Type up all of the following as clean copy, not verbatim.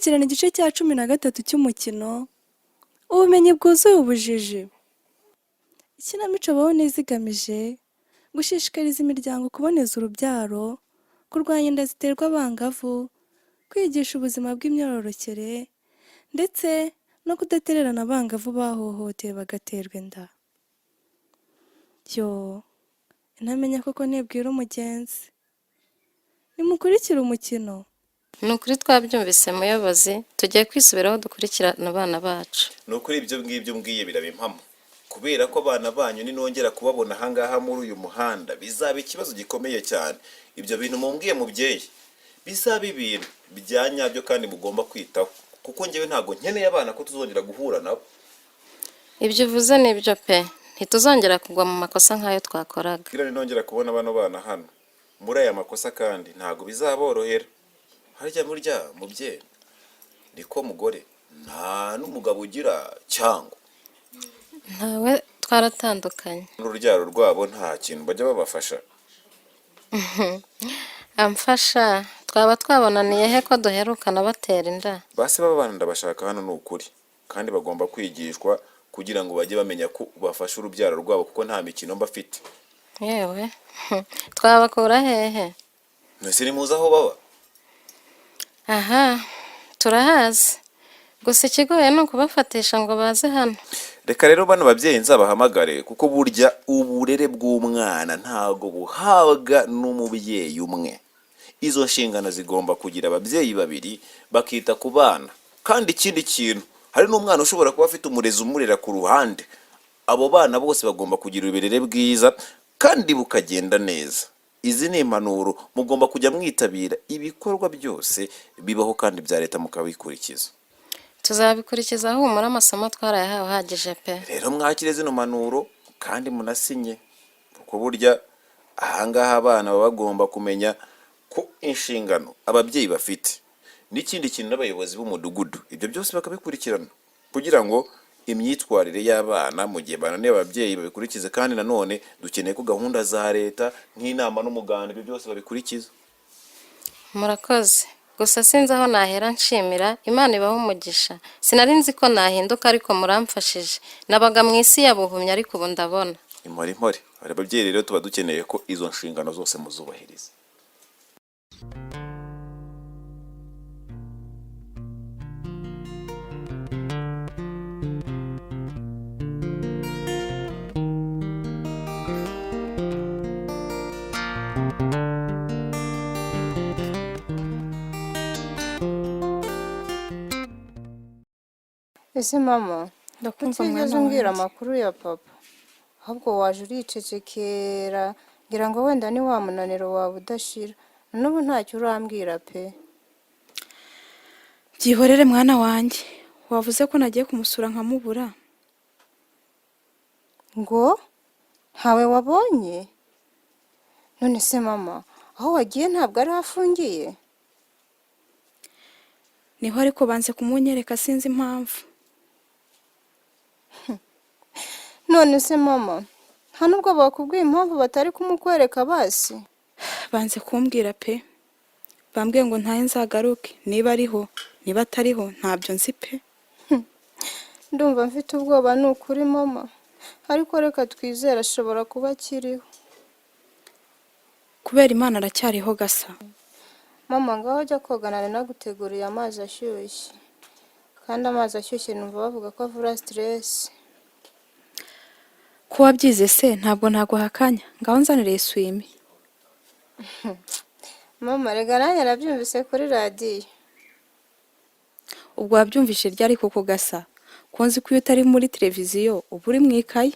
gukurikirana igice cya 13 cy'umukino Ubumenyi bwuzuye ubujiji. Ikinamico baho neza igamije gushishikariza imiryango kuboneza urubyaro, kurwanya inda ziterwa abangavu, kwigisha ubuzima bw'imyororokere, ndetse no kudatererana abangavu bahohotewe bagaterwa inda. Yo, ntamenya koko ntibwira umugenzi. Nimukurikire umukino. Nukuri twabyumvise muyobozi, tugiye kwisubiraho dukurikirana abana bacu. Nukuri ibyo ngibyo mbwiye birabimpamo. Kubera ko abana banyu ninongera kubabona hangaha muri uyu muhanda bizaba ikibazo gikomeye cyane. Ibyo bintu mumbwiye mubyeyi bizaba ibintu byanyabyo kandi mugomba kwitaho. Kuko ngewe ntago nkeneye abana ko tuzongera guhura nabo. Ibyo uvuze nibyo pe, ntituzongera kugwa mu makosa nk'ayo twakoraga. Kira ninongera kubona bano bana hano muri aya makosa kandi ntago bizaborohera. Harya murya mubyeyi niko mugore nta n'umugabo ugira cyangwa Ntawe twaratandukanye. N'urubyaro rwabo nta kintu bajya babafasha. Amfasha, twaba twabonaniye he ko duherukana batera inda? Basi babana ndabashaka hano n'ukuri kandi bagomba kwigishwa kugira ngo bajye bamenya ko bafasha urubyaro rwabo kuko nta mikino mbafite. Yewe, twabakura hehe? Mwese ni muzi aho baba? Aha, turahazi. Gusa ikigoye ni ukubafatisha ngo baze hano. Reka rero bano babyeyi nzabahamagare kuko burya uburere bw'umwana ntago buhabwa n'umubyeyi umwe. Izo nshingano zigomba kugira ababyeyi babiri bakita ku bana. Kandi ikindi kintu, hari n'umwana ushobora kuba afite umurezi umurera ku ruhande. Abo bana bose bagomba kugira uburere bwiza kandi bukagenda neza. Izi ni impanuro mugomba kujya mwitabira ibikorwa byose bibaho kandi bya leta mukabikurikiza. Tuzabikurikiza humura amasomo twarayahawe hagije pe. Rero mwakire zino mpanuro kandi munasinye. Kuko burya ahangaha abana baba bagomba kumenya ko inshingano ababyeyi bafite. N'ikindi kintu n'abayobozi b'umudugudu ibyo byose bakabikurikirana kugira ngo imyitwarire y'abana mu gihe bananiye ababyeyi babikurikize kandi nanone dukeneye ko gahunda za leta nk'inama n'umuganda ibyo byose babikurikiza. Murakoze. Gusa sinzi aho nahera nshimira, Imana ibaho umugisha. Sinari nzi ko nahinduka ariko muramfashije. Nabaga mu isi yabuhumye ariko ubu ndabona. Impore. Hari ababyeyi rero tuba dukeneye ko izo nshingano zose muzubahiriza. Ese mama, Ndakumva utigeze mwana umbwira wanjye. amakuru ya papa, ahubwo waje uricecekera ngira ngo wenda ni wa munaniro wawe udashira. N'ubu ntacyo urambwira pe. Byihorere mwana wanjye. Wavuze ko nagiye kumusura nkamubura. Ngo ntawe wabonye? None se mama, aho wagiye ntabwo ari hafungiye? Niho ariko banze kumunyereka sinzi impamvu. None se mama, nta nubwo bakubwiye impamvu batari kumukwereka basi? Banze kumbwira pe. Bambwiye ngo ntahe nzagaruke niba ariho, niba atariho ntabyo nzi pe. Ndumva mfite ubwoba ni ukuri mama. Ariko reka twizere ashobora kuba akiriho. Kubera Imana aracyariho gasa. Mama ngaho jya koga nari naguteguriye amazi ashyushye. Kandi amazi ashyushye numva bavuga ko avura stress. Ko wabyize se ntabwo naguhakanya. Ngaho nzanire swimi. Mama rega nanjye nabyumvise kuri radiyo. Ubwo wabyumvishe ryari koko gasa. Konzi ko iyo utari muri televiziyo uba uri mu ikayi.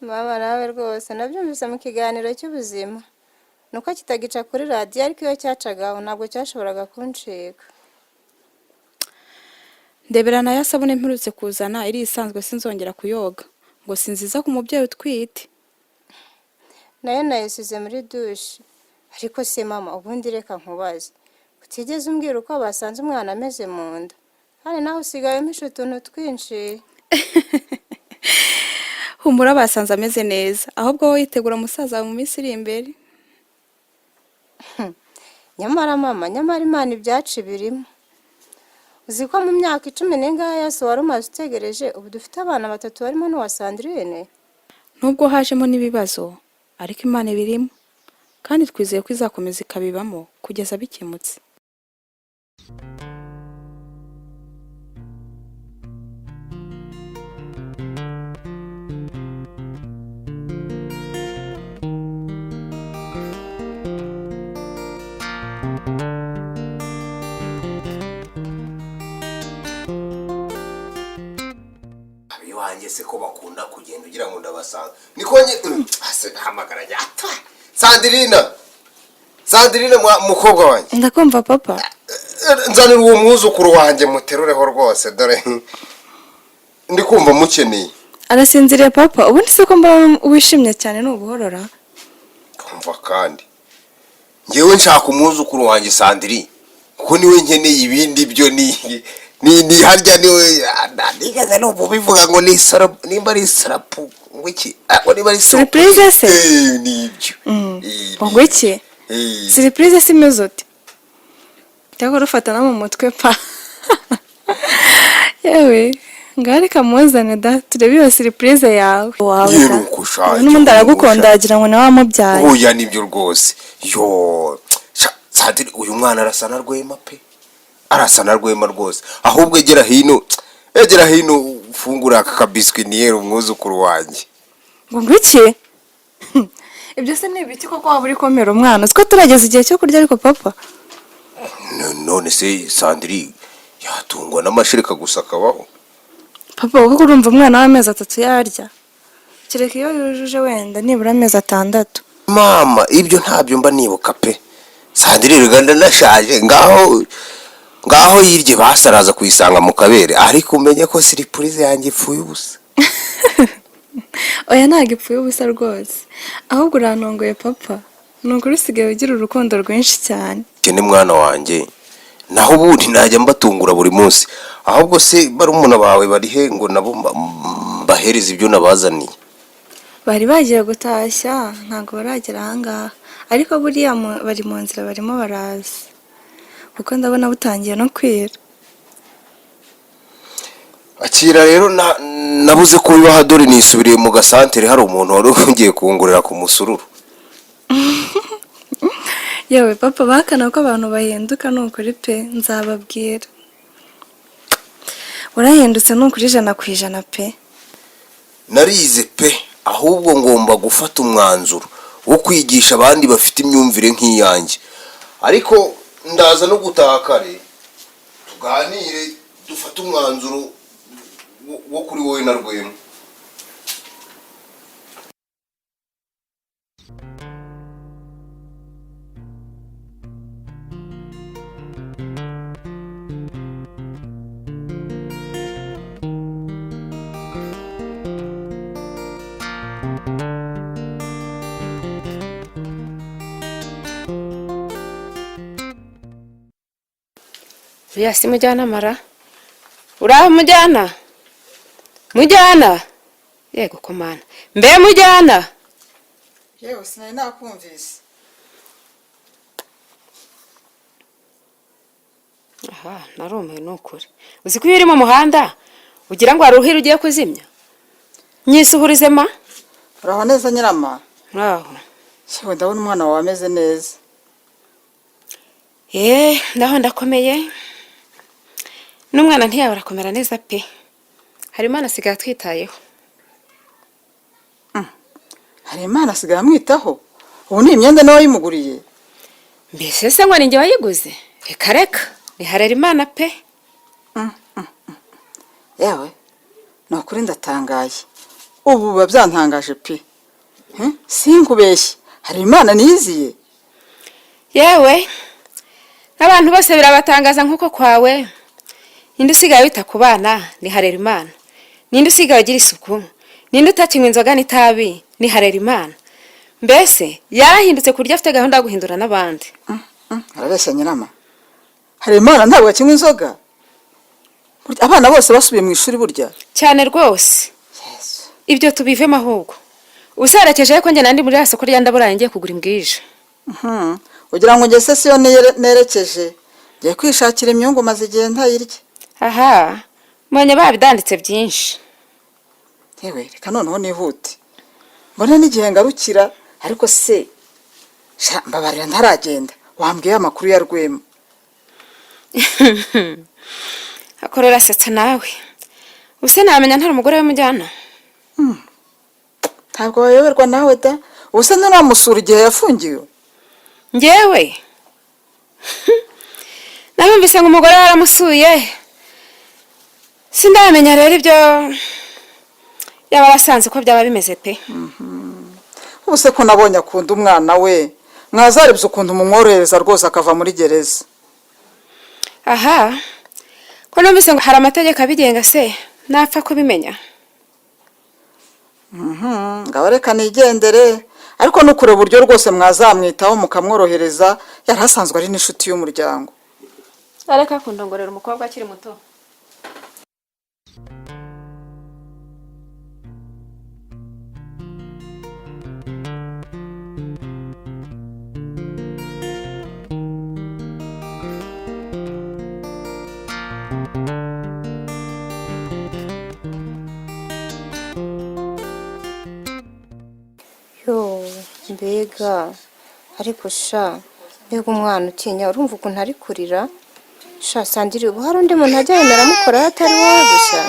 Mama nawe rwose nabyumvise mu kiganiro cy'ubuzima. Nuko kitagica kuri radiyo ariko iyo cyacagaho ntabwo cyashoboraga kuncika. Ndebera na ya sabune mperutse kuzana iri isanzwe sinzongera kuyoga. Ngo sinziza ku mubyeyi utwite. Nayo nayisize muri douche. Ariko se mama ubundi reka nkubaze. Utigeze umbwira uko basanze umwana ameze mu nda. Hano naho usigaye mpisha utuntu twinshi. Humura basanze ameze neza. Ahubwo wowe yitegura musaza mu minsi iri imbere. nyamara mama nyamara Imana ibyacu birimo. Uzi ko mu myaka 10 yose wari umaze utegereje ubu dufite abana 3 barimo n'uwa Sandrine. nubwo hajemo n'ibibazo ariko Imana ibirimo kandi twizeye ko izakomeza ikabibamo kugeza bikemutse. Wanjye se ko bakunda kugenda ugira ngo ndabasanga nikonye hamagara nyata Sandrine mukobwa wanjye Ndakumva papa. nzanira uwo mwuzukuru wanjye muterureho rwose dore ndi kumva mukeneye. Arasinziriye papa, ubundi se ko mba wishimye cyane n'ubuhorora. Kumva kandi ngewe nshaka umwuzukuru wanjye Sandrine kuko niwe nkeneye ibindi byo ni harya niwe ndigaze no bubivuga ngo ni sarapu nimba ari sarapu ngwiki ngo niba ari surprise se nibyo ngwiki surprise si mezote cyangwa rufatana mu mutwe pa yewe ngari kamuzane da turebe iyo surprise yawe wawe n'umuntu aragukunda agira ngo nawe amubyaye. Oya nibyo rwose yo Sandrine uyu mwana arasana rwema pe arasana rwema rwose ahubwo egera hino fungura aka kabiswi niyera umwuzukuru wanjye. Ngo ngwiki ibyo se ni ibiki koko waba uri komera umwana siko turageze igihe cyo kurya ariko papa none se Sandrine yatungwa n'amashirika gusa akabaho papa kuko urumva umwana w'amezi 3 yarya kireka iyo yujuje wenda nibura amezi 6. Mama ibyo ntabyo mba nibuka pe Sandrine ruganda nashaje ngaho yirye basaraza kuyisanga mu kabere ariko umenye ko surprise yanjye ipfuye ubusa. Oya ntago ipfuye ubusa rwose ahubwo uranongoye papa nuko usigaye ugira urukundo rwinshi cyane. Cyane mwana wanjye naho ubundi najya mbatungura buri munsi ahubwo se barumuna bawe barihe ngo nabo bahereza ibyo nabazaniye. Bari bagiye gutashya ntago baragera ahangaha ariko buriya bari mu nzira barimo baraza kuko ndabona butangiye no kwira. Akira rero nabuze ko bibaha dore nisubiriye mu gasantere hari umuntu wari ugiye kungurira ku musururu. Yewe papa bakana ko abantu bahinduka n'ukuri pe nzababwira. Urahindutse n'ukuri 100% pe. Narize pe ahubwo ngomba gufata umwanzuro wo kwigisha abandi bafite imyumvire nk'iyanjye ariko ndaza no gutaha kare tuganire dufate umwanzuro wo kuri wowe na rwema. Ya si mujyana mara uraho mujyana yego komana mbe mujyana yewe sinari nakumvise. aha narumiwe n'ukuri uzi ko iyo uri mu muhanda ugira ngo haruhira ugiye kuzimya nyisuhurize ma Uraho neza nyirama? uraho Yewe ndabona umwana wawe ameze neza. ndaho ndakomeye n'umwana ntiyaba arakomera neza pe hari Imana asigaye twitayeho. Hari Imana asigaye amwitaho ubu ni imyenda nawe yimuguriye. Mbese se ngo ninjye wayiguze reka niharera Imana pe. Yewe nakuri ndatangaye ubu babyantangaje pe. Sinkubeshye hari Imana niziye. Yewe abantu bose birabatangaza nkuko kwawe. Ninde usigaye wita ku bana niharera Imana. Ninde usigaye agira isuku. Ninde utakinywa inzoga n'itabi niharera Imana. Mbese yarahindutse kurya afite gahunda yo guhindura n'abandi. Arabeshya nyirama. Hari Imana ntabwo akinywa inzoga. Abana bose basubiye mu ishuri burya. Cyane rwose. Yesu. Ibyo tubivemo ahubwo. Usarekeje ko nge nandi muri asoko rya ndaburaye ngiye kugura imbwije. ugira ngo njye se siyo nerekeje ngiye kwishakira imyungu maze igihe ntayirya. aha mbonye babidanditse byinshi. yewe reka noneho nihute mbone n'igihe ngarukira. ariko se mbabarira ntaragenda wambwiye amakuru ya Rwema. akorera asetsa nawe ubuse namenya ntari umugore w'umujyana. ntabwo wayoberwa nawe da. ubuse ntaramusura igihe yafungiwe. njyewe namwumvise ngo umugore waramusuye sindamenya rero ibyo yaba basanze ko byaba bimeze pe. ubuse ko nabonye akunda umwana we mwazarebye ukuntu mumworohereza rwose akava muri gereza. aha ko numvise ngo hari amategeko abigenga se napfa kubimenya. ngaho reka nigendere ariko nukure uburyo rwose mwazamwitaho mukamworohereza yari asanzwe ari n'inshuti y'umuryango. areka kundongorera umukobwa akiri muto. yo mbega ariko mbega umwana utinya urumva ukuntu ari kurira. Sandiri ubu hari undi muntu ajya yemera amukora atari wowe gusa.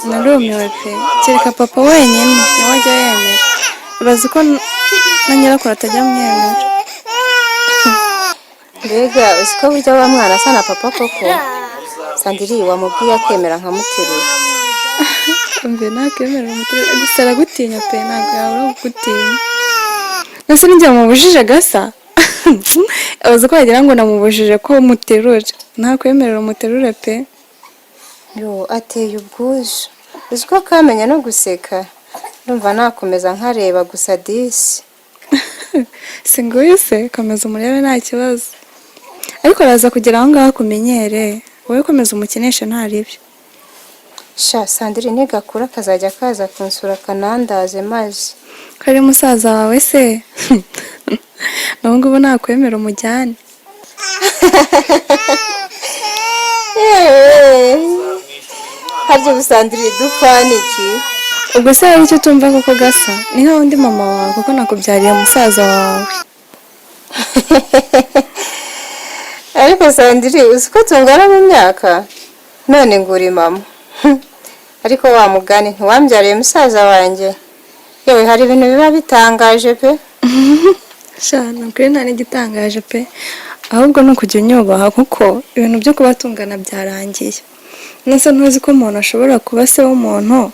narumiwe pe kereka papa wenyine niwe ajya yemera. urazi ko na nyirakuru atajya amwemera. mbega uzi ko burya wa mwana asa na papa koko. Sandiri wamubwiye akemera nkamuterura. mbe nakemera umuterura gusa aragutinya pe ntabwo yabura kugutinya. nase ninjye mubujije gasa. abaza ko wagira ngo namubujije ko muterura ntakwemerera umuterure pe. yo ateye ubwuzu uzi ko kamenya no guseka. ndumva nakomeza nkareba gusa disi. singuye se komeza umurebe nta kibazo ariko araza kugira aho ngaho akumenyere wowe komeza umukinishe ntaribyo. Sandiri nigakura akazajya kaza kunsura kanandaze maze. kari musaza wawe se naho ngubu nakwemera umujyane. harya Sandiri dupfana iki. ubwo se hari icyo tumva koko gasa ni nka undi mama wawe kuko nakubyariye musaza wawe. ariko Sandiri uzi ko tungana mu myaka none nguri mama. ariko wa mugani ntiwambyariye musaza wanjye. yewe hari ibintu biba bitangaje pe. shana kuri nta n'igitangaje pe ahubwo ni ukujya unyubaha kuko ibintu byo kuba tungana byarangiye. nese ntuzi ko umuntu ashobora kuba se w'umuntu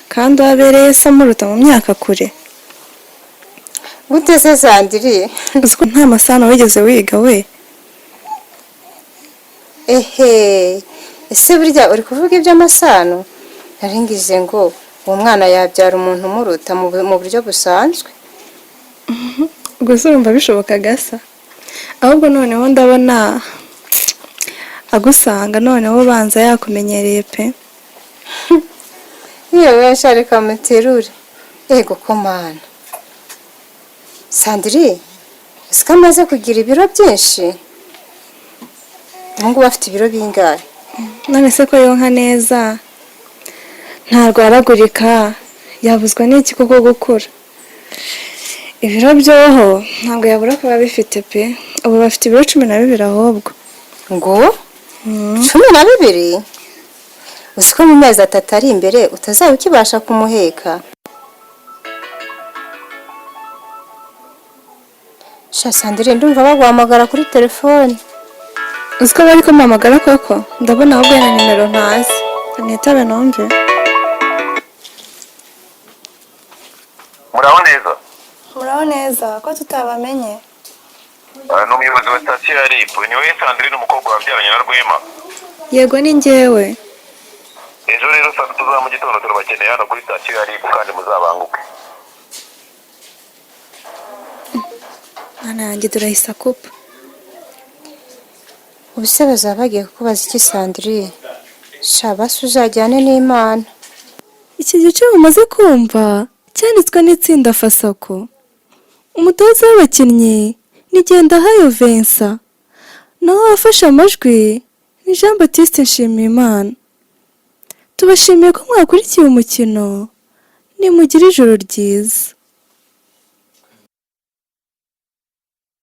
kandi wabereye se amuruta mu myaka kure. gute se Sandiri. uzi ko nta masano wigeze wiga we. ese burya uri kuvuga iby'amasano. naringize ngo uwo mwana yabyara umuntu umuruta mu buryo busanzwe. ubwo se urumva bishoboka gasa ahubwo noneho ndabona agusanga noneho ubanza yakumenyereye pe. iyo benshi areka muterure. ego ko mana. Sandiri uzi ko amaze kugira ibiro byinshi. ngubu afite ibiro bingahe. none se ko yonka neza ntarwaragurika yabuzwa n'iki kuko gukura. ibiro byoho ntabwo yabura kuba bifite pe ubu bafite ibiro 12 ahubwo. ngo 12. uzi ko mu mezi 3 ari imbere utazaba ukibasha kumuheka. Sandiri ndumva baguhamagara kuri telefone. uzi ko bari kumamagara koko ndabona ahubwo na nimero ntazi nitabe numve. muraho neza. muraho neza ko tutabamenye. ni umuyobozi wa sitasiyo ya RIB. ni wowe Sandrine n'umukobwa wabyaranye na Rwema. yego ni njyewe. ejo rero saa 3 za mu gitondo turabakeneye hano kuri sitasiyo ya RIB kandi muzabanguke. mwana yanjye turahisa kupa. ubuse bazaba bagiye kukubaza iki Sandrine. basi uzajyane n'Imana. iki gice umaze kumva cyanditswe n'itsinda Fasaco. umutoza w'abakinnyi ni Gendahayo Vincent, naho wafashe amajwi ni Jean Baptiste Nshimiyimana. Tubashimiye ko mwakurikiye umukino, nimugire ijoro ryiza.